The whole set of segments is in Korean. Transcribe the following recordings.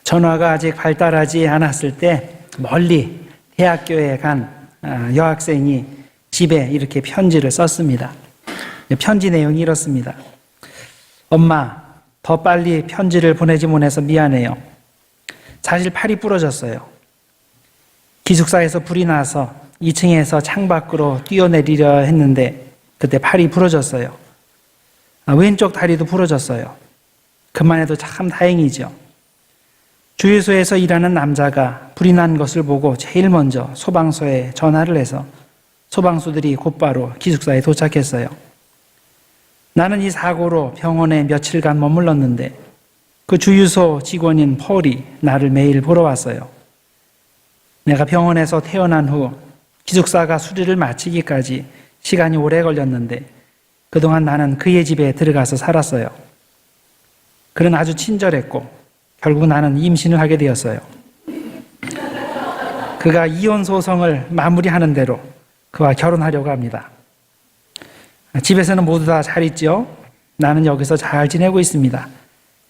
전화가 아직 발달하지 않았을 때 멀리 대학교에 간 여학생이 집에 이렇게 편지를 썼습니다. 편지 내용이 이렇습니다. 엄마, 더 빨리 편지를 보내지 못해서 미안해요. 사실 팔이 부러졌어요. 기숙사에서 불이 나서 2층에서 창밖으로 뛰어내리려 했는데 그때 팔이 부러졌어요. 왼쪽 다리도 부러졌어요. 그만해도 참 다행이죠. 주유소에서 일하는 남자가 불이 난 것을 보고 제일 먼저 소방서에 전화를 해서 소방수들이 곧바로 기숙사에 도착했어요. 나는 이 사고로 병원에 며칠간 머물렀는데 그 주유소 직원인 폴이 나를 매일 보러 왔어요. 내가 병원에서 퇴원한 후 기숙사가 수리를 마치기까지 시간이 오래 걸렸는데 그동안 나는 그의 집에 들어가서 살았어요. 그는 아주 친절했고 결국 나는 임신을 하게 되었어요. 그가 이혼 소송을 마무리하는 대로 그와 결혼하려고 합니다. 집에서는 모두 다 잘 있죠? 나는 여기서 잘 지내고 있습니다.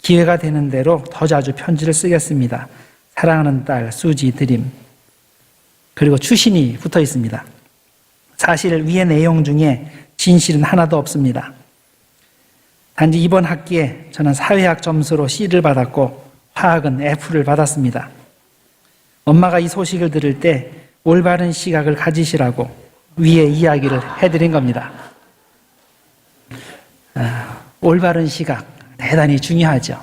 기회가 되는 대로 더 자주 편지를 쓰겠습니다. 사랑하는 딸 수지 드림. 그리고 추신이 붙어 있습니다. 사실 위의 내용 중에 진실은 하나도 없습니다. 단지 이번 학기에 저는 사회학 점수로 C를 받았고 화학은 F를 받았습니다. 엄마가 이 소식을 들을 때 올바른 시각을 가지시라고 위에 이야기를 해드린 겁니다. 올바른 시각, 대단히 중요하죠.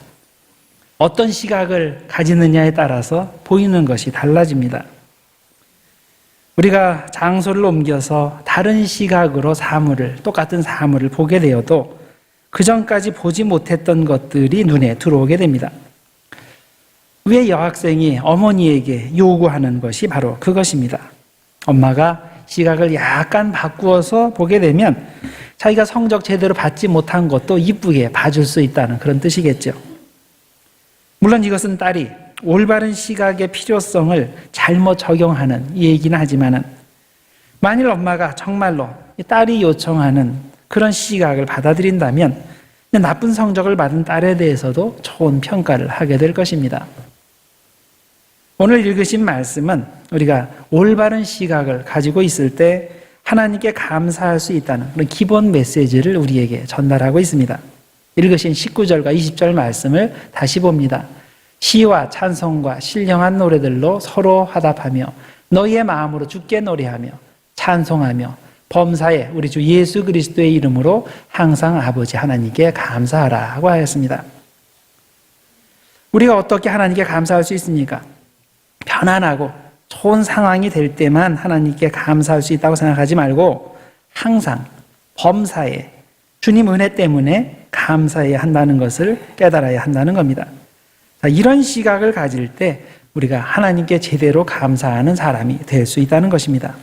어떤 시각을 가지느냐에 따라서 보이는 것이 달라집니다. 우리가 장소를 옮겨서 다른 시각으로 똑같은 사물을 보게 되어도 그 전까지 보지 못했던 것들이 눈에 들어오게 됩니다. 왜 여학생이 어머니에게 요구하는 것이 바로 그것입니다. 엄마가 시각을 약간 바꾸어서 보게 되면 자기가 성적 제대로 받지 못한 것도 이쁘게 봐줄 수 있다는 그런 뜻이겠죠. 물론 이것은 딸이 올바른 시각의 필요성을 잘못 적용하는 얘기는 하지만은 만일 엄마가 정말로 딸이 요청하는 그런 시각을 받아들인다면 나쁜 성적을 받은 딸에 대해서도 좋은 평가를 하게 될 것입니다. 오늘 읽으신 말씀은 우리가 올바른 시각을 가지고 있을 때 하나님께 감사할 수 있다는 그런 기본 메시지를 우리에게 전달하고 있습니다. 읽으신 19절과 20절 말씀을 다시 봅니다. 시와 찬송과 신령한 노래들로 서로 화답하며 너희의 마음으로 주께 노래하며 찬송하며 범사에 우리 주 예수 그리스도의 이름으로 항상 아버지 하나님께 감사하라고 하였습니다. 우리가 어떻게 하나님께 감사할 수 있습니까? 편안하고 좋은 상황이 될 때만 하나님께 감사할 수 있다고 생각하지 말고 항상 범사에 주님 은혜 때문에 감사해야 한다는 것을 깨달아야 한다는 겁니다. 이런 시각을 가질 때 우리가 하나님께 제대로 감사하는 사람이 될 수 있다는 것입니다.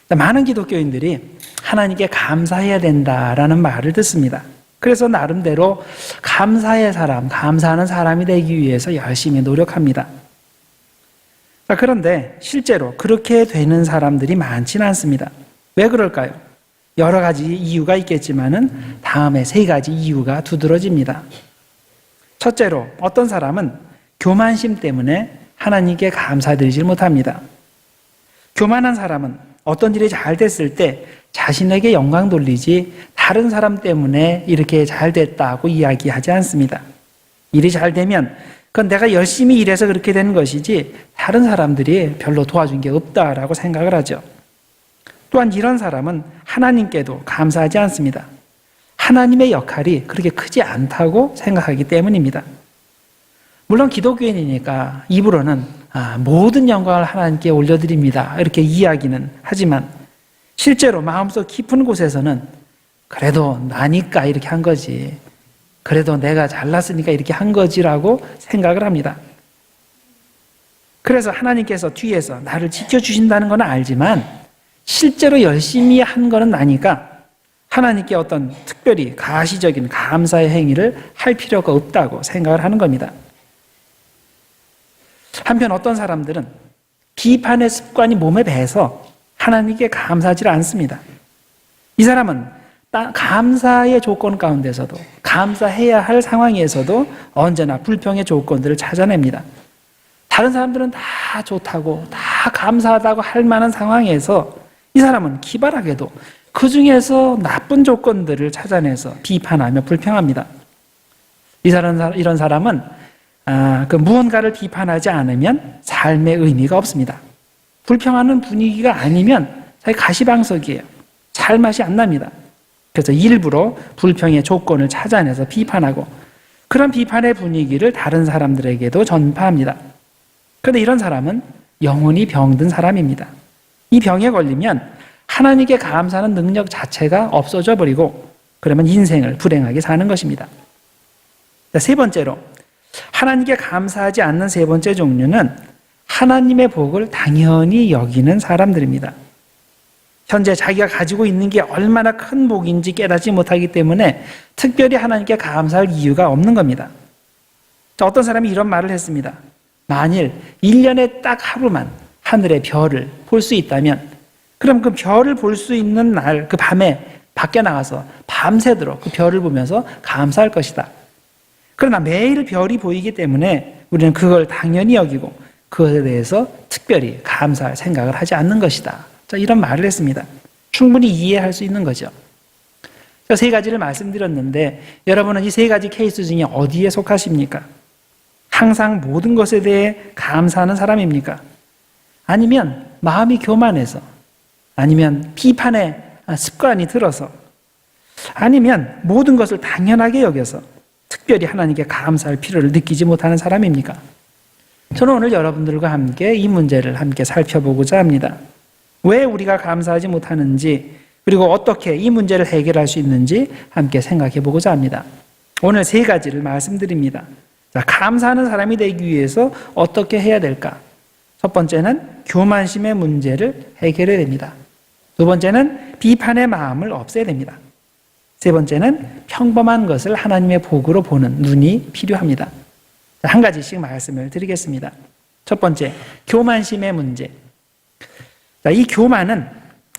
많은 기독교인들이 하나님께 감사해야 된다라는 말을 듣습니다. 그래서 나름대로 감사하는 사람이 되기 위해서 열심히 노력합니다. 그런데 실제로 그렇게 되는 사람들이 많지는 않습니다. 왜 그럴까요? 여러 가지 이유가 있겠지만은 다음에 3가지 이유가 두드러집니다. 첫째로 어떤 사람은 교만심 때문에 하나님께 감사드리지 못합니다. 교만한 사람은 어떤 일이 잘 됐을 때 자신에게 영광 돌리지 다른 사람 때문에 이렇게 잘 됐다고 이야기하지 않습니다. 일이 잘 되면 그건 내가 열심히 일해서 그렇게 된 것이지 다른 사람들이 별로 도와준 게 없다라고 생각을 하죠. 또한 이런 사람은 하나님께도 감사하지 않습니다. 하나님의 역할이 그렇게 크지 않다고 생각하기 때문입니다. 물론 기독교인이니까 입으로는 모든 영광을 하나님께 올려드립니다 이렇게 이야기는 하지만 실제로 마음속 깊은 곳에서는 그래도 나니까 이렇게 한 거지, 그래도 내가 잘났으니까 이렇게 한 거지라고 생각을 합니다. 그래서 하나님께서 뒤에서 나를 지켜주신다는 건 알지만 실제로 열심히 한 거는 나니까 하나님께 어떤 특별히 가시적인 감사의 행위를 할 필요가 없다고 생각을 하는 겁니다. 한편 어떤 사람들은 비판의 습관이 몸에 배서 하나님께 감사하지 않습니다. 이 사람은 감사의 조건 가운데서도 감사해야 할 상황에서도 언제나 불평의 조건들을 찾아냅니다. 다른 사람들은 다 좋다고, 다 감사하다고 할 만한 상황에서 이 사람은 기발하게도 그 중에서 나쁜 조건들을 찾아내서 비판하며 불평합니다. 이런 사람은 무언가를 비판하지 않으면 삶의 의미가 없습니다. 불평하는 분위기가 아니면 자기 가시방석이에요. 살 맛이 안 납니다. 그래서 일부러 불평의 조건을 찾아내서 비판하고 그런 비판의 분위기를 다른 사람들에게도 전파합니다. 그런데 이런 사람은 영혼이 병든 사람입니다. 이 병에 걸리면 하나님께 감사하는 능력 자체가 없어져 버리고 그러면 인생을 불행하게 사는 것입니다. 세 번째로 하나님께 감사하지 않는 세 번째 종류는 하나님의 복을 당연히 여기는 사람들입니다. 현재 자기가 가지고 있는 게 얼마나 큰 복인지 깨닫지 못하기 때문에 특별히 하나님께 감사할 이유가 없는 겁니다. 어떤 사람이 이런 말을 했습니다. 만일 1년에 딱 하루만 하늘의 별을 볼 수 있다면 그럼 그 별을 볼 수 있는 날 그 밤에 밖에 나가서 밤새도록 그 별을 보면서 감사할 것이다. 그러나 매일 별이 보이기 때문에 우리는 그걸 당연히 여기고 그것에 대해서 특별히 감사할 생각을 하지 않는 것이다. 이런 말을 했습니다. 충분히 이해할 수 있는 거죠. 세 가지를 말씀드렸는데 여러분은 이 세 가지 케이스 중에 어디에 속하십니까? 항상 모든 것에 대해 감사하는 사람입니까? 아니면 마음이 교만해서, 아니면 비판의 습관이 들어서, 아니면 모든 것을 당연하게 여겨서 특별히 하나님께 감사할 필요를 느끼지 못하는 사람입니까? 저는 오늘 여러분들과 함께 이 문제를 함께 살펴보고자 합니다. 왜 우리가 감사하지 못하는지, 그리고 어떻게 이 문제를 해결할 수 있는지 함께 생각해 보고자 합니다. 오늘 세 가지를 말씀드립니다. 자, 감사하는 사람이 되기 위해서 어떻게 해야 될까? 첫 번째는 교만심의 문제를 해결해야 됩니다. 두 번째는 비판의 마음을 없애야 됩니다. 세 번째는 평범한 것을 하나님의 복으로 보는 눈이 필요합니다. 자, 한 가지씩 말씀을 드리겠습니다. 첫 번째, 교만심의 문제. 자, 이 교만은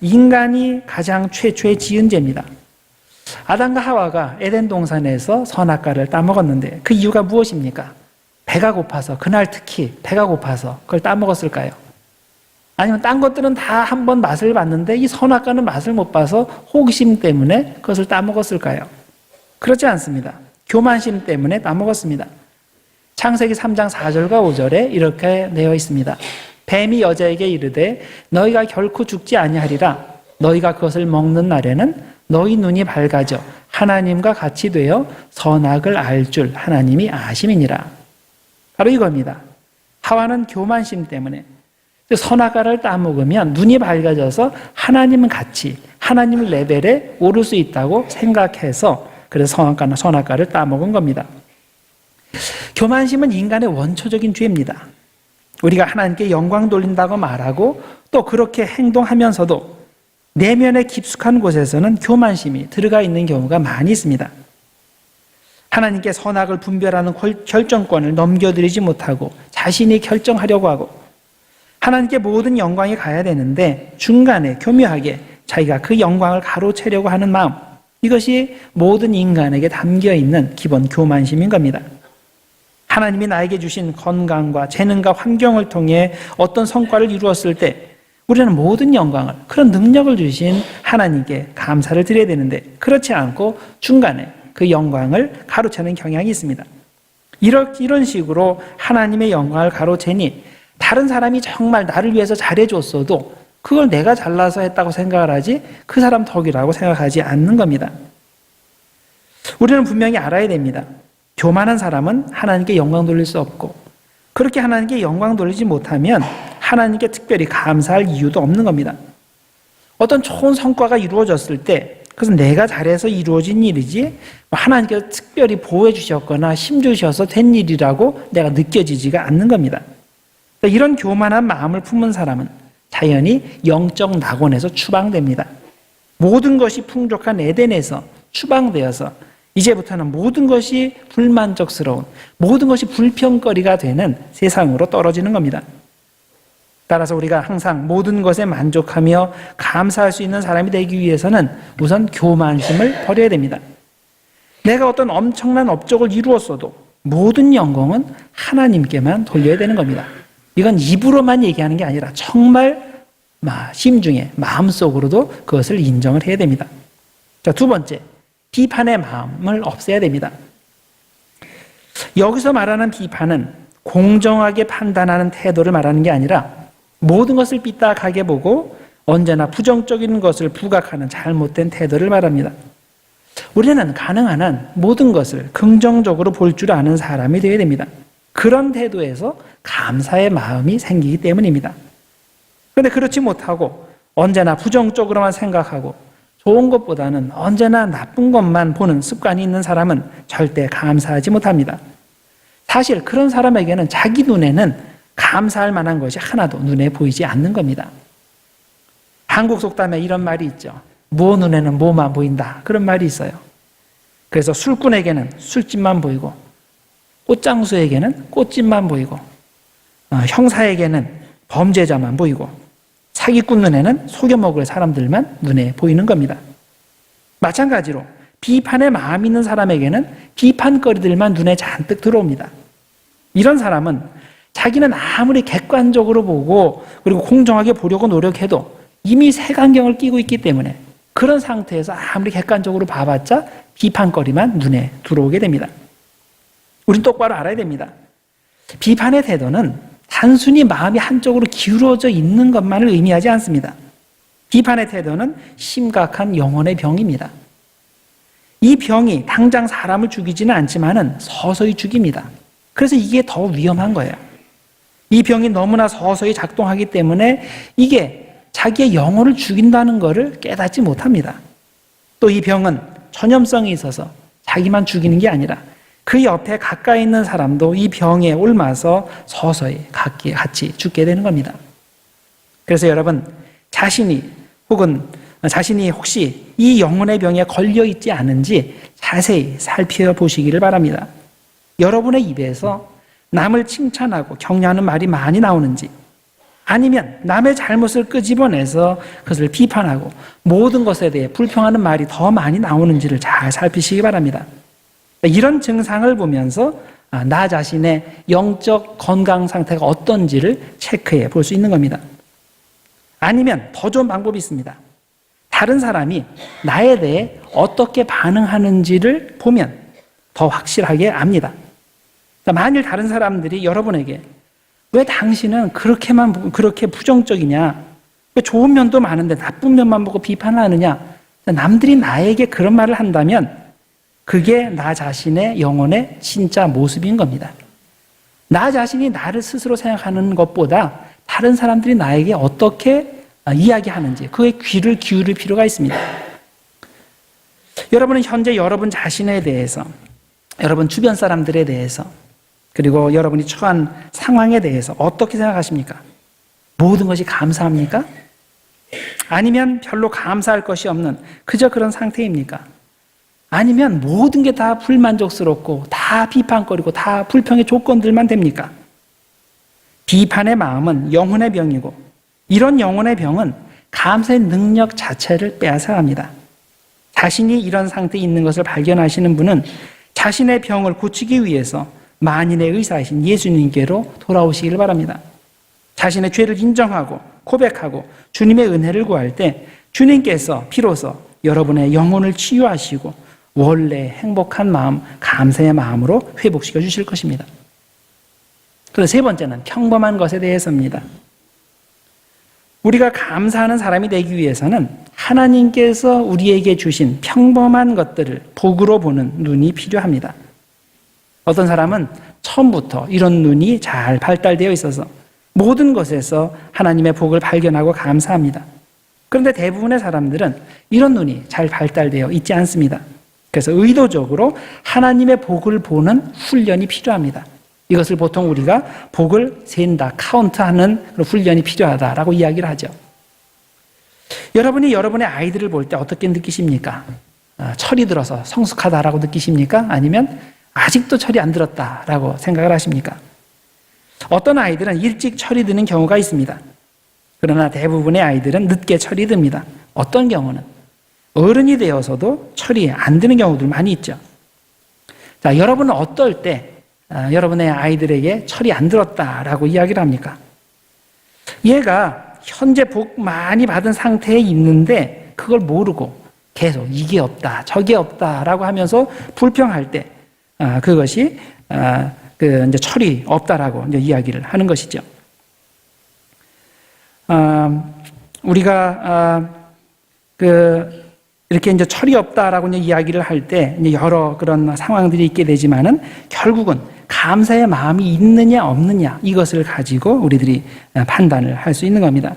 인간이 가장 최초에 지은 죄입니다. 아담과 하와가 에덴 동산에서 선악과를 따먹었는데 그 이유가 무엇입니까? 배가 고파서, 그날 특히 배가 고파서 그걸 따먹었을까요? 아니면 딴 것들은 다 한번 맛을 봤는데 이 선악과는 맛을 못 봐서 호기심 때문에 그것을 따먹었을까요? 그렇지 않습니다. 교만심 때문에 따먹었습니다. 창세기 3장 4절과 5절에 이렇게 되어 있습니다. 뱀이 여자에게 이르되 너희가 결코 죽지 아니하리라. 너희가 그것을 먹는 날에는 너희 눈이 밝아져 하나님과 같이 되어 선악을 알 줄 하나님이 아심이니라. 바로 이겁니다. 하와는 교만심 때문에 선악과를 따먹으면 눈이 밝아져서 하나님은 같이 하나님 레벨에 오를 수 있다고 생각해서 그래서 선악과를 따먹은 겁니다. 교만심은 인간의 원초적인 죄입니다. 우리가 하나님께 영광 돌린다고 말하고 또 그렇게 행동하면서도 내면의 깊숙한 곳에서는 교만심이 들어가 있는 경우가 많이 있습니다. 하나님께 선악을 분별하는 결정권을 넘겨드리지 못하고 자신이 결정하려고 하고 하나님께 모든 영광이 가야 되는데 중간에 교묘하게 자기가 그 영광을 가로채려고 하는 마음, 이것이 모든 인간에게 담겨있는 기본 교만심인 겁니다. 하나님이 나에게 주신 건강과 재능과 환경을 통해 어떤 성과를 이루었을 때 우리는 모든 영광을, 그런 능력을 주신 하나님께 감사를 드려야 되는데 그렇지 않고 중간에 그 영광을 가로채는 경향이 있습니다. 이런 식으로 하나님의 영광을 가로채니 다른 사람이 정말 나를 위해서 잘해줬어도 그걸 내가 잘나서 했다고 생각을 하지 그 사람 덕이라고 생각하지 않는 겁니다. 우리는 분명히 알아야 됩니다. 교만한 사람은 하나님께 영광 돌릴 수 없고 그렇게 하나님께 영광 돌리지 못하면 하나님께 특별히 감사할 이유도 없는 겁니다. 어떤 좋은 성과가 이루어졌을 때 그것은 내가 잘해서 이루어진 일이지 하나님께서 특별히 보호해 주셨거나 힘 주셔서 된 일이라고 내가 느껴지지가 않는 겁니다. 이런 교만한 마음을 품은 사람은 자연히 영적 낙원에서 추방됩니다. 모든 것이 풍족한 에덴에서 추방되어서 이제부터는 모든 것이 불만족스러운, 모든 것이 불평거리가 되는 세상으로 떨어지는 겁니다. 따라서 우리가 항상 모든 것에 만족하며 감사할 수 있는 사람이 되기 위해서는 우선 교만심을 버려야 됩니다. 내가 어떤 엄청난 업적을 이루었어도 모든 영광은 하나님께만 돌려야 되는 겁니다. 이건 입으로만 얘기하는 게 아니라 정말 심중에 마음속으로도 그것을 인정을 해야 됩니다. 자, 두 번째, 비판의 마음을 없애야 됩니다. 여기서 말하는 비판은 공정하게 판단하는 태도를 말하는 게 아니라 모든 것을 삐딱하게 보고 언제나 부정적인 것을 부각하는 잘못된 태도를 말합니다. 우리는 가능한 한 모든 것을 긍정적으로 볼 줄 아는 사람이 되어야 됩니다. 그런 태도에서 감사의 마음이 생기기 때문입니다. 그런데 그렇지 못하고 언제나 부정적으로만 생각하고 좋은 것보다는 언제나 나쁜 것만 보는 습관이 있는 사람은 절대 감사하지 못합니다. 사실 그런 사람에게는 자기 눈에는 감사할 만한 것이 하나도 눈에 보이지 않는 겁니다. 한국 속담에 이런 말이 있죠. 뭐 눈에는 뭐만 보인다. 그런 말이 있어요. 그래서 술꾼에게는 술집만 보이고 꽃장수에게는 꽃집만 보이고 형사에게는 범죄자만 보이고 사기꾼 눈에는 속여먹을 사람들만 눈에 보이는 겁니다. 마찬가지로 비판의 마음 있는 사람에게는 비판거리들만 눈에 잔뜩 들어옵니다. 이런 사람은 자기는 아무리 객관적으로 보고 그리고 공정하게 보려고 노력해도 이미 색안경을 끼고 있기 때문에 그런 상태에서 아무리 객관적으로 봐봤자 비판거리만 눈에 들어오게 됩니다. 우린 똑바로 알아야 됩니다. 비판의 태도는 단순히 마음이 한쪽으로 기울어져 있는 것만을 의미하지 않습니다. 비판의 태도는 심각한 영혼의 병입니다. 이 병이 당장 사람을 죽이지는 않지만은 서서히 죽입니다. 그래서 이게 더 위험한 거예요. 이 병이 너무나 서서히 작동하기 때문에 이게 자기의 영혼을 죽인다는 것을 깨닫지 못합니다. 또 이 병은 전염성이 있어서 자기만 죽이는 게 아니라 그 옆에 가까이 있는 사람도 이 병에 옮아서 서서히 같이 죽게 되는 겁니다. 그래서 여러분, 자신이 혹시 이 영혼의 병에 걸려 있지 않은지 자세히 살펴보시기를 바랍니다. 여러분의 입에서 남을 칭찬하고 격려하는 말이 많이 나오는지, 아니면 남의 잘못을 끄집어내서 그것을 비판하고 모든 것에 대해 불평하는 말이 더 많이 나오는지를 잘 살피시기 바랍니다. 이런 증상을 보면서 나 자신의 영적 건강 상태가 어떤지를 체크해 볼 수 있는 겁니다. 아니면 더 좋은 방법이 있습니다. 다른 사람이 나에 대해 어떻게 반응하는지를 보면 더 확실하게 압니다. 만일 다른 사람들이 여러분에게 왜 당신은 그렇게 부정적이냐? 왜 좋은 면도 많은데 나쁜 면만 보고 비판을 하느냐? 남들이 나에게 그런 말을 한다면 그게 나 자신의 영혼의 진짜 모습인 겁니다. 나 자신이 나를 스스로 생각하는 것보다 다른 사람들이 나에게 어떻게 이야기하는지 그에 귀를 기울일 필요가 있습니다. 여러분은 현재 여러분 자신에 대해서, 여러분 주변 사람들에 대해서, 그리고 여러분이 처한 상황에 대해서 어떻게 생각하십니까? 모든 것이 감사합니까? 아니면 별로 감사할 것이 없는 그저 그런 상태입니까? 아니면 모든 게 다 불만족스럽고 다 비판거리고 다 불평의 조건들만 됩니까? 비판의 마음은 영혼의 병이고 이런 영혼의 병은 감사의 능력 자체를 빼앗아갑니다. 자신이 이런 상태에 있는 것을 발견하시는 분은 자신의 병을 고치기 위해서 만인의 의사이신 예수님께로 돌아오시기를 바랍니다. 자신의 죄를 인정하고 고백하고 주님의 은혜를 구할 때 주님께서 비로소 여러분의 영혼을 치유하시고 원래 행복한 마음, 감사의 마음으로 회복시켜 주실 것입니다. 그리고 세 번째는 평범한 것에 대해서입니다. 우리가 감사하는 사람이 되기 위해서는 하나님께서 우리에게 주신 평범한 것들을 복으로 보는 눈이 필요합니다. 어떤 사람은 처음부터 이런 눈이 잘 발달되어 있어서 모든 것에서 하나님의 복을 발견하고 감사합니다. 그런데 대부분의 사람들은 이런 눈이 잘 발달되어 있지 않습니다. 그래서 의도적으로 하나님의 복을 보는 훈련이 필요합니다. 이것을 보통 우리가 복을 센다, 카운트하는 훈련이 필요하다라고 이야기를 하죠. 여러분이 여러분의 아이들을 볼 때 어떻게 느끼십니까? 철이 들어서 성숙하다라고 느끼십니까? 아니면 아직도 철이 안 들었다라고 생각을 하십니까? 어떤 아이들은 일찍 철이 드는 경우가 있습니다. 그러나 대부분의 아이들은 늦게 철이 듭니다. 어떤 경우는 어른이 되어서도 철이 안 드는 경우들 많이 있죠. 자, 여러분은 어떨 때 여러분의 아이들에게 철이 안 들었다라고 이야기를 합니까? 얘가 현재 복 많이 받은 상태에 있는데 그걸 모르고 계속 이게 없다, 저게 없다라고 하면서 불평할 때 그것이 이제 철이 없다라고 이제 이야기를 하는 것이죠. 우리가 이렇게 이제 철이 없다라고 이제 이야기를 할 때 이제 여러 그런 상황들이 있게 되지만은 결국은 감사의 마음이 있느냐 없느냐 이것을 가지고 우리들이 판단을 할 수 있는 겁니다.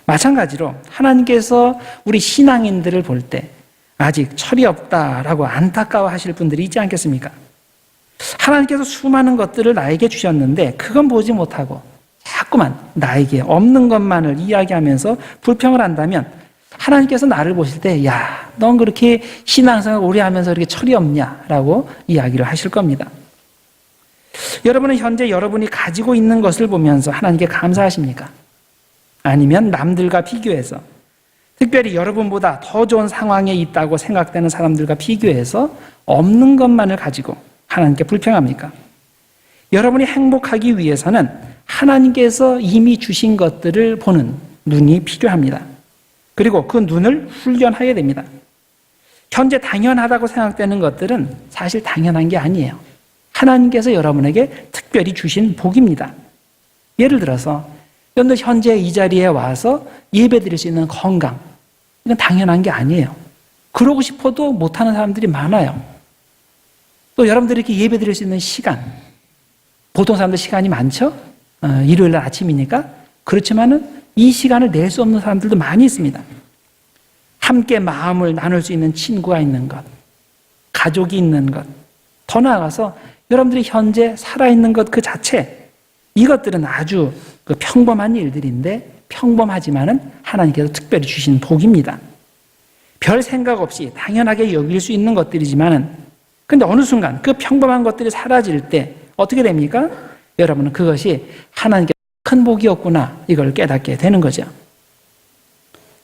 마찬가지로 하나님께서 우리 신앙인들을 볼 때 아직 철이 없다라고 안타까워하실 분들이 있지 않겠습니까? 하나님께서 수많은 것들을 나에게 주셨는데 그건 보지 못하고 자꾸만 나에게 없는 것만을 이야기하면서 불평을 한다면 하나님께서 나를 보실 때 야, 넌 그렇게 신앙생활 오래 하면서 이렇게 철이 없냐라고 이야기를 하실 겁니다. 여러분은 현재 여러분이 가지고 있는 것을 보면서 하나님께 감사하십니까? 아니면 남들과 비교해서 특별히 여러분보다 더 좋은 상황에 있다고 생각되는 사람들과 비교해서 없는 것만을 가지고 하나님께 불평합니까? 여러분이 행복하기 위해서는 하나님께서 이미 주신 것들을 보는 눈이 필요합니다. 그리고 그 눈을 훈련해야 됩니다. 현재 당연하다고 생각되는 것들은 사실 당연한 게 아니에요. 하나님께서 여러분에게 특별히 주신 복입니다. 예를 들어서 여러분들 현재 이 자리에 와서 예배드릴 수 있는 건강, 이건 당연한 게 아니에요. 그러고 싶어도 못하는 사람들이 많아요. 또 여러분들이 이렇게 예배드릴 수 있는 시간, 보통 사람들 시간이 많죠? 일요일 날 아침이니까. 그렇지만은 이 시간을 낼 수 없는 사람들도 많이 있습니다. 함께 마음을 나눌 수 있는 친구가 있는 것, 가족이 있는 것, 더 나아가서 여러분들이 현재 살아있는 것 그 자체, 이것들은 아주 평범한 일들인데 평범하지만은 하나님께서 특별히 주신 복입니다. 별 생각 없이 당연하게 여길 수 있는 것들이지만은 근데 어느 순간 그 평범한 것들이 사라질 때 어떻게 됩니까? 여러분은 그것이 하나님께 큰 복이었구나 이걸 깨닫게 되는 거죠.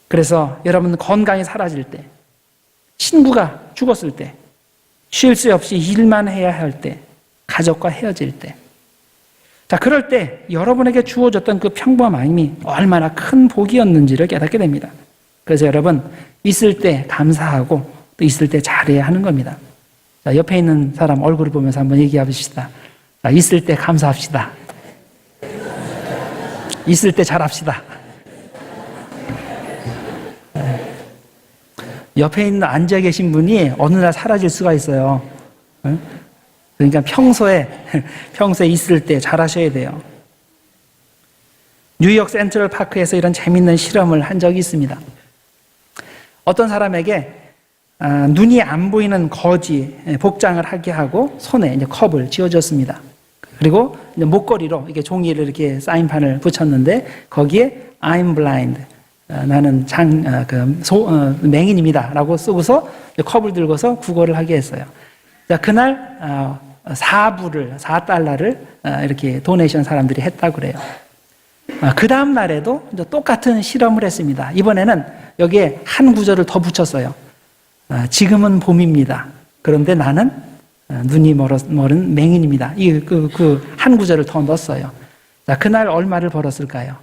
그래서 여러분 건강이 사라질 때, 친구가 죽었을 때, 쉴 새 없이 일만 해야 할 때, 가족과 헤어질 때, 자 그럴 때 여러분에게 주어졌던 그 평범함이 얼마나 큰 복이었는지를 깨닫게 됩니다. 그래서 여러분 있을 때 감사하고 또 있을 때 잘해야 하는 겁니다. 자, 옆에 있는 사람 얼굴을 보면서 한번 얘기해봅시다. 자, 있을 때 감사합시다. 있을 때 잘합시다. 옆에 있는 앉아 계신 분이 어느 날 사라질 수가 있어요. 그러니까 평소에 있을 때 잘하셔야 돼요. 뉴욕 센트럴 파크에서 이런 재밌는 실험을 한 적이 있습니다. 어떤 사람에게 눈이 안 보이는 거지 복장을 하게 하고 손에 이제 컵을 쥐어줬습니다. 그리고 이제 목걸이로 이렇게 종이를 이렇게 사인판을 붙였는데 거기에 I'm blind, 나는 맹인입니다라고 쓰고서 컵을 들고서 구걸을 하게 했어요. 자, 그날 4달러를 이렇게 도네이션 사람들이 했다고 그래요. 그 다음 날에도 똑같은 실험을 했습니다. 이번에는 여기에 한 구절을 더 붙였어요. 지금은 봄입니다. 그런데 나는 눈이 멀은 맹인입니다. 그 한 구절을 더 넣었어요. 자, 그날 얼마를 벌었을까요?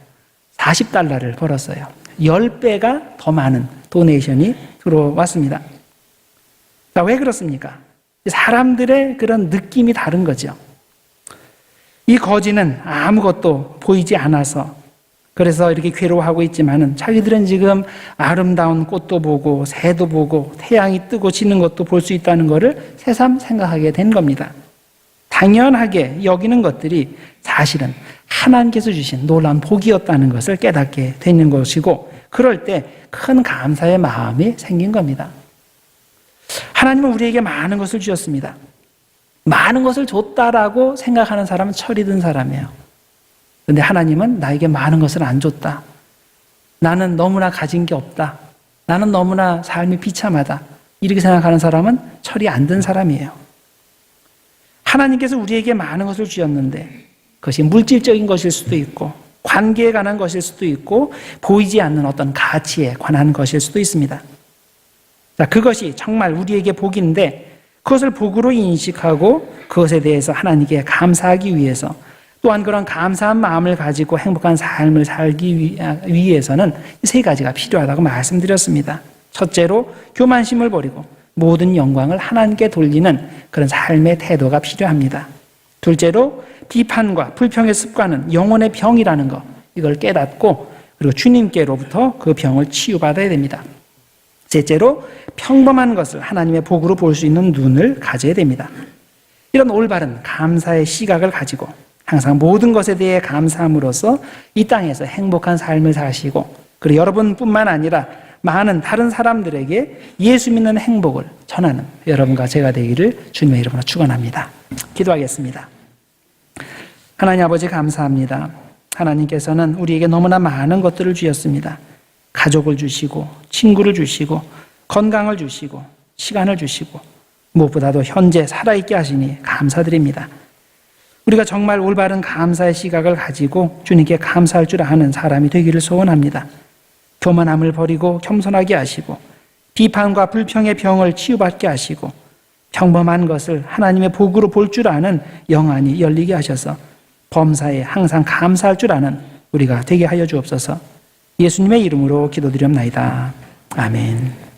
40달러를 벌었어요. 10배가 더 많은 도네이션이 들어왔습니다. 자, 왜 그렇습니까? 사람들의 그런 느낌이 다른 거죠. 이 거지는 아무것도 보이지 않아서 그래서 이렇게 괴로워하고 있지만은 자기들은 지금 아름다운 꽃도 보고 새도 보고 태양이 뜨고 지는 것도 볼 수 있다는 것을 새삼 생각하게 된 겁니다. 당연하게 여기는 것들이 사실은 하나님께서 주신 놀라운 복이었다는 것을 깨닫게 되는 것이고 그럴 때 큰 감사의 마음이 생긴 겁니다. 하나님은 우리에게 많은 것을 주셨습니다. 많은 것을 줬다라고 생각하는 사람은 철이 든 사람이에요. 그런데 하나님은 나에게 많은 것을 안 줬다. 나는 너무나 가진 게 없다. 나는 너무나 삶이 비참하다. 이렇게 생각하는 사람은 철이 안 든 사람이에요. 하나님께서 우리에게 많은 것을 주셨는데 그것이 물질적인 것일 수도 있고 관계에 관한 것일 수도 있고 보이지 않는 어떤 가치에 관한 것일 수도 있습니다. 자, 그것이 정말 우리에게 복인데 그것을 복으로 인식하고 그것에 대해서 하나님께 감사하기 위해서, 또한 그런 감사한 마음을 가지고 행복한 삶을 살기 위해서는 세 가지가 필요하다고 말씀드렸습니다. 첫째로 교만심을 버리고 모든 영광을 하나님께 돌리는 그런 삶의 태도가 필요합니다. 둘째로 비판과 불평의 습관은 영혼의 병이라는 것, 이걸 깨닫고 그리고 주님께로부터 그 병을 치유받아야 됩니다. 셋째로 평범한 것을 하나님의 복으로 볼 수 있는 눈을 가져야 됩니다. 이런 올바른 감사의 시각을 가지고 항상 모든 것에 대해 감사함으로써 이 땅에서 행복한 삶을 사시고, 그리고 여러분뿐만 아니라 많은 다른 사람들에게 예수 믿는 행복을 전하는 여러분과 제가 되기를 주님의 이름으로 축원합니다. 기도하겠습니다. 하나님 아버지, 감사합니다. 하나님께서는 우리에게 너무나 많은 것들을 주셨습니다. 가족을 주시고 친구를 주시고 건강을 주시고 시간을 주시고 무엇보다도 현재 살아있게 하시니 감사드립니다. 우리가 정말 올바른 감사의 시각을 가지고 주님께 감사할 줄 아는 사람이 되기를 소원합니다. 교만함을 버리고 겸손하게 하시고 비판과 불평의 병을 치유받게 하시고 평범한 것을 하나님의 복으로 볼 줄 아는 영안이 열리게 하셔서 범사에 항상 감사할 줄 아는 우리가 되게 하여 주옵소서. 예수님의 이름으로 기도드렸나이다. 아멘.